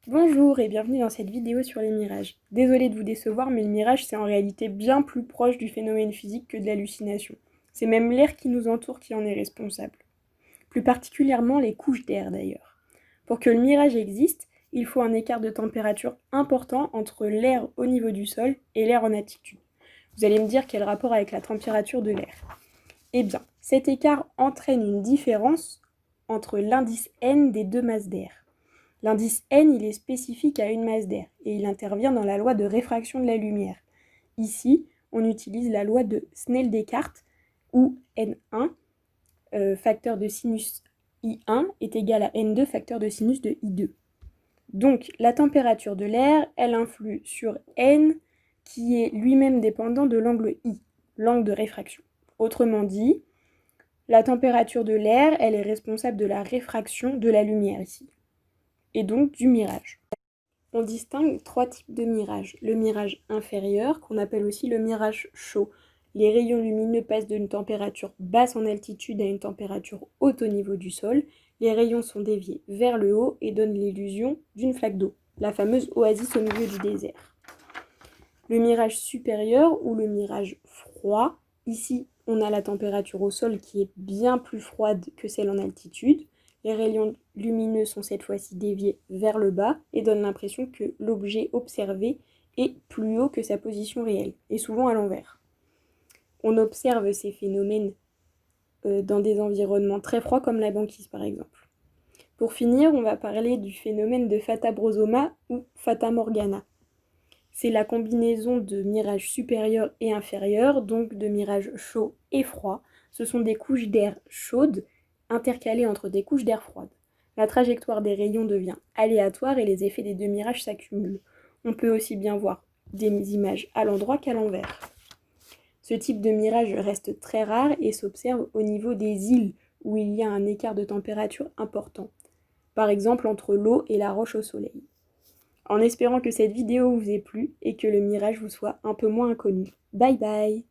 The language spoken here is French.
Bonjour et bienvenue dans cette vidéo sur les mirages. Désolée de vous décevoir, mais le mirage c'est en réalité bien plus proche du phénomène physique que de l'hallucination. C'est même l'air qui nous entoure qui en est responsable. Plus particulièrement les couches d'air d'ailleurs. Pour que le mirage existe, il faut un écart de température important entre l'air au niveau du sol et l'air en altitude. Vous allez me dire quel rapport avec la température de l'air. Eh bien, cet écart entraîne une différence entre l'indice N des deux masses d'air. L'indice N, il est spécifique à une masse d'air et il intervient dans la loi de réfraction de la lumière. Ici, on utilise la loi de Snell-Descartes où N1, facteur de sinus I1, est égal à N2, facteur de sinus de I2. Donc, la température de l'air, elle influe sur N qui est lui-même dépendant de l'angle I, l'angle de réfraction. Autrement dit, la température de l'air, elle est responsable de la réfraction de la lumière ici, et donc du mirage. On distingue trois types de mirages. Le mirage inférieur, qu'on appelle aussi le mirage chaud. Les rayons lumineux passent d'une température basse en altitude à une température haute au niveau du sol. Les rayons sont déviés vers le haut et donnent l'illusion d'une flaque d'eau, la fameuse oasis au milieu du désert. Le mirage supérieur ou le mirage froid. Ici, on a la température au sol qui est bien plus froide que celle en altitude. Les rayons lumineux sont cette fois-ci déviés vers le bas et donnent l'impression que l'objet observé est plus haut que sa position réelle, et souvent à l'envers. On observe ces phénomènes dans des environnements très froids comme la banquise par exemple. Pour finir, on va parler du phénomène de Fata Brosoma ou Fata Morgana. C'est la combinaison de mirages supérieurs et inférieurs, donc de mirages chauds et froids. Ce sont des couches d'air chaudes intercalées entre des couches d'air froides. La trajectoire des rayons devient aléatoire et les effets des deux mirages s'accumulent. On peut aussi bien voir des images à l'endroit qu'à l'envers. Ce type de mirage reste très rare et s'observe au niveau des îles où il y a un écart de température important, par exemple entre l'eau et la roche au soleil. En espérant que cette vidéo vous ait plu et que le mirage vous soit un peu moins inconnu. Bye bye!